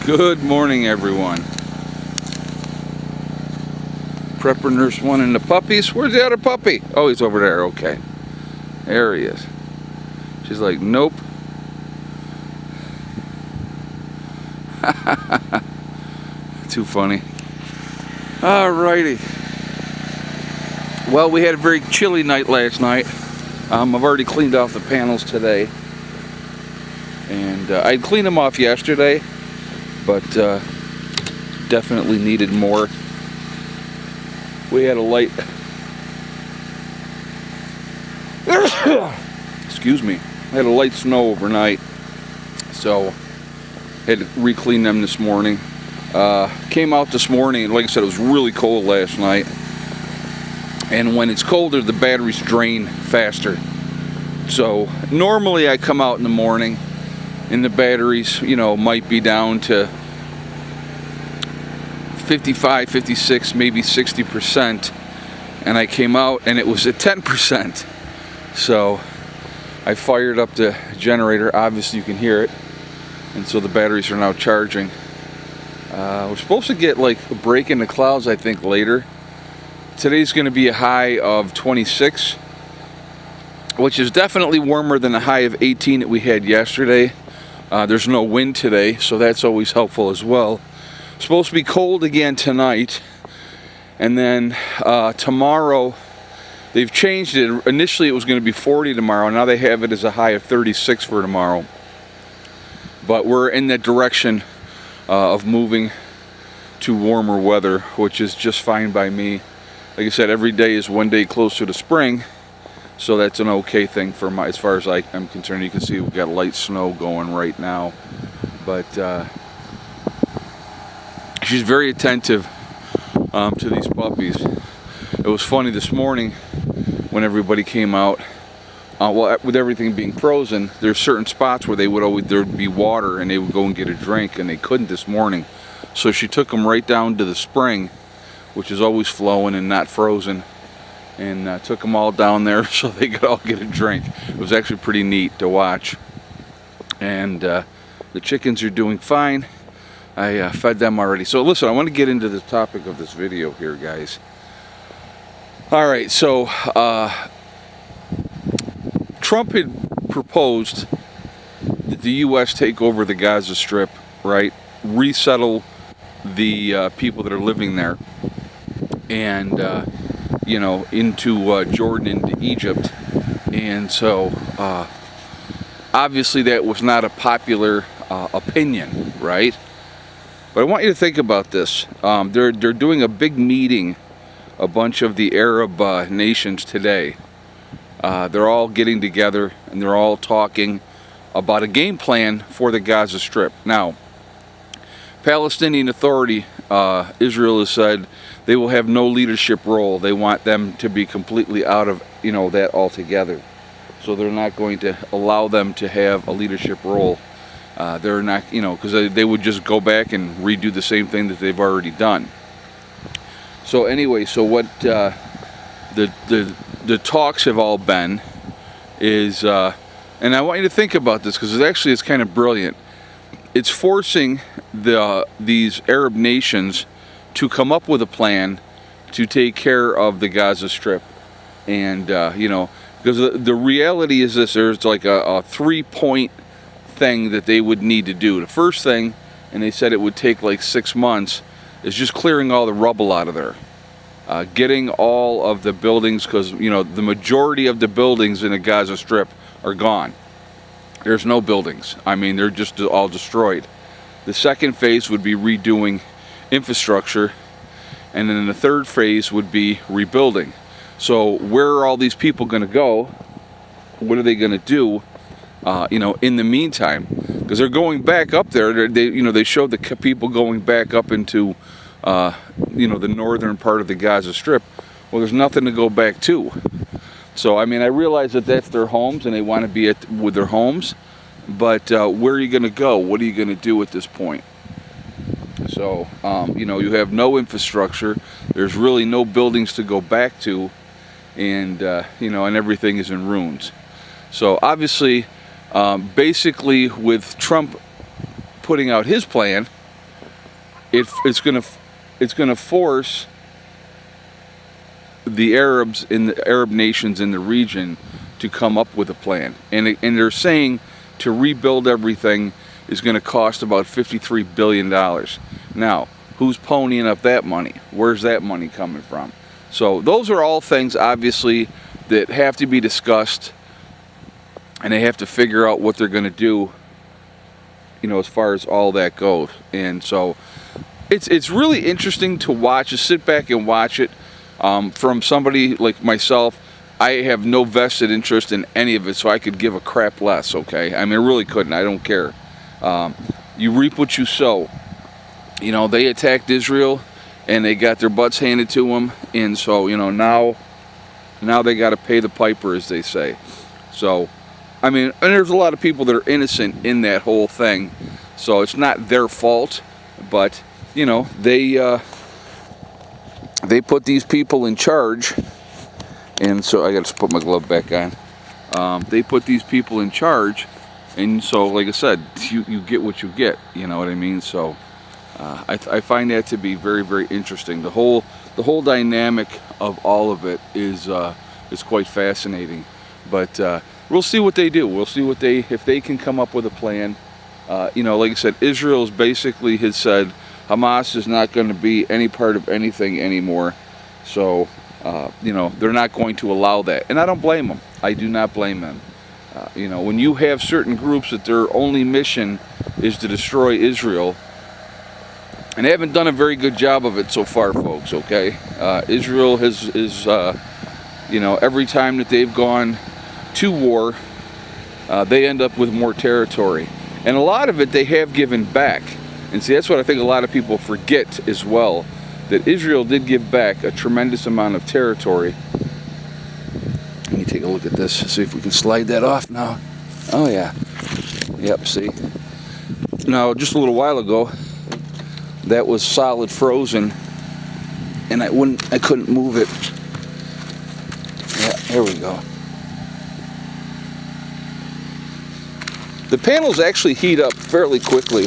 Good morning, everyone. Prepper Nurse 1 and the puppies. Where's the other puppy? Oh, he's over there. Okay. There he is. She's like, nope. Too funny. Alrighty. Well, we had a very chilly night last night. I've already cleaned off the panels today. And I cleaned them off yesterday, but definitely needed more. We had a light, excuse me, I had a light snow overnight, so had to re-clean them this morning. Came out this morning, and like I said, it was really cold last night. And when it's colder, the batteries drain faster. So normally I come out in the morning, and the batteries, might be down to 55, 56, maybe 60%, and I came out and it was at 10%. So I fired up the generator. Obviously you can hear it, and so the batteries are now charging. We're supposed to get like a break in the clouds, I think, later. Today's going to be a high of 26, which is definitely warmer than the high of 18 that we had yesterday. There's no wind today, so that's always helpful as well. Supposed to be cold again tonight, and then tomorrow they've changed it. Initially it was going to be 40 tomorrow. Now they have it as a high of 36 for tomorrow. But we're in that direction of moving to warmer weather, which is just fine by me. Like I said, every day is one day closer to spring, so that's an okay thing for as far as I'm concerned. You can see we've got light snow going right now, but she's very attentive to these puppies. It was funny this morning when everybody came out. Well, with everything being frozen, there's certain spots where there'd be water, and they would go and get a drink, and they couldn't this morning. So she took them right down to the spring, which is always flowing and not frozen, and took them all down there so they could all get a drink. It was actually pretty neat to watch. And the chickens are doing fine. I fed them already. So listen, I want to get into the topic of this video here, guys. All right, so Trump had proposed that the U.S. take over the Gaza Strip, right? Resettle the people that are living there, and into Jordan, into Egypt. And so obviously that was not a popular opinion, right? But I want you to think about this. They're doing a big meeting, a bunch of the Arab nations today. They're all getting together, and they're all talking about a game plan for the Gaza Strip. Now, Palestinian Authority, Israel has said they will have no leadership role. They want them to be completely out of that altogether. So they're not going to allow them to have a leadership role. They're not, because they would just go back and redo the same thing that they've already done. So anyway, so what the talks have all been is, and I want you to think about this because it's kind of brilliant. It's forcing these Arab nations to come up with a plan to take care of the Gaza Strip, and because the reality is this: there's like a 3-point thing that they would need to do. The first thing, and they said it would take like 6 months, is just clearing all the rubble out of there, getting all of the buildings, because the majority of the buildings in the Gaza Strip are gone. There's no buildings. I mean, they're just all destroyed. The second phase would be redoing infrastructure, and then the third phase would be rebuilding. So where are all these people going to go? What are they going to do in the meantime? Because they're going back up there. They showed the people going back up into the northern part of the Gaza Strip. Well, there's nothing to go back to. So I mean, I realize that that's their homes and they want to be with their homes, but where are you going to go? What are you going to do at this point? So you have no infrastructure. There's really no buildings to go back to, and and everything is in ruins. So obviously, basically with Trump putting out his plan, it's gonna force the Arabs in the Arab nations in the region to come up with a plan, and they're saying to rebuild everything is going to cost about $53 billion. Now, who's ponying up that money? Where's that money coming from? So those are all things, obviously, that have to be discussed, and they have to figure out what they're going to do, you know, as far as all that goes. And so it's really interesting to watch. Just sit back and watch it. From somebody like myself, I have no vested interest in any of it, so I could give a crap less, okay? I mean, I really couldn't. I don't care. You reap what you sow. You know, they attacked Israel, and they got their butts handed to them, and so, you know, now they got to pay the piper, as they say. So, I mean, and there's a lot of people that are innocent in that whole thing, so it's not their fault, but, you know, they put these people in charge, and so I got to put my glove back on. They put these people in charge, and so, like I said, you get what you get. You know what I mean? So I find that to be very, very interesting. The whole dynamic of all of it is quite fascinating. But we'll see what they do. We'll see if they can come up with a plan. You know, like I said, Israel basically has said Hamas is not going to be any part of anything anymore. So, you know, they're not going to allow that. And I don't blame them. I do not blame them. You know, when you have certain groups that their only mission is to destroy Israel, and they haven't done a very good job of it so far, folks, okay? Israel is you know, every time that they've gone to war, they end up with more territory. And a lot of it they have given back. And see, that's what I think a lot of people forget as well, that Israel did give back a tremendous amount of territory. Let me take a look at this, see if we can slide that off now. Oh yeah. Yep, see. Now, just a little while ago, that was solid frozen, and I couldn't move it. Yeah, there we go. The panels actually heat up fairly quickly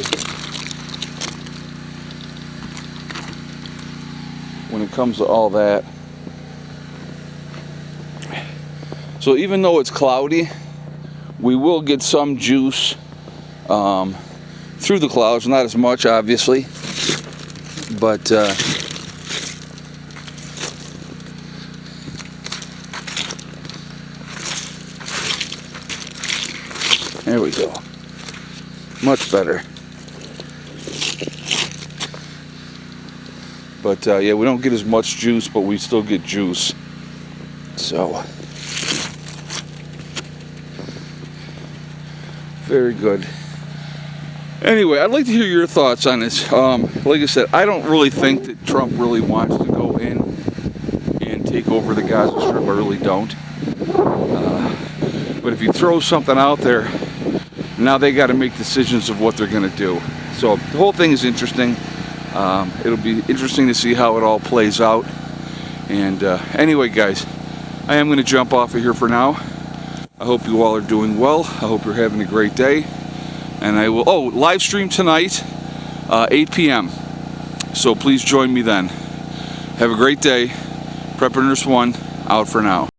when it comes to all that. So even though it's cloudy, we will get some juice through the clouds, not as much obviously, but there we go. Much better. But yeah, we don't get as much juice, but we still get juice. So, very good. Anyway, I'd like to hear your thoughts on this. Like I said, I don't really think that Trump really wants to go in and take over the Gaza Strip. I really don't. But if you throw something out there, now they got to make decisions of what they're going to do. So the whole thing is interesting. It'll be interesting to see how it all plays out. And anyway, guys, I am going to jump off of here for now. I hope you all are doing well. I hope you're having a great day. And I will, live stream tonight, 8 p.m. So please join me then. Have a great day. Prepper Nurse 1, out for now.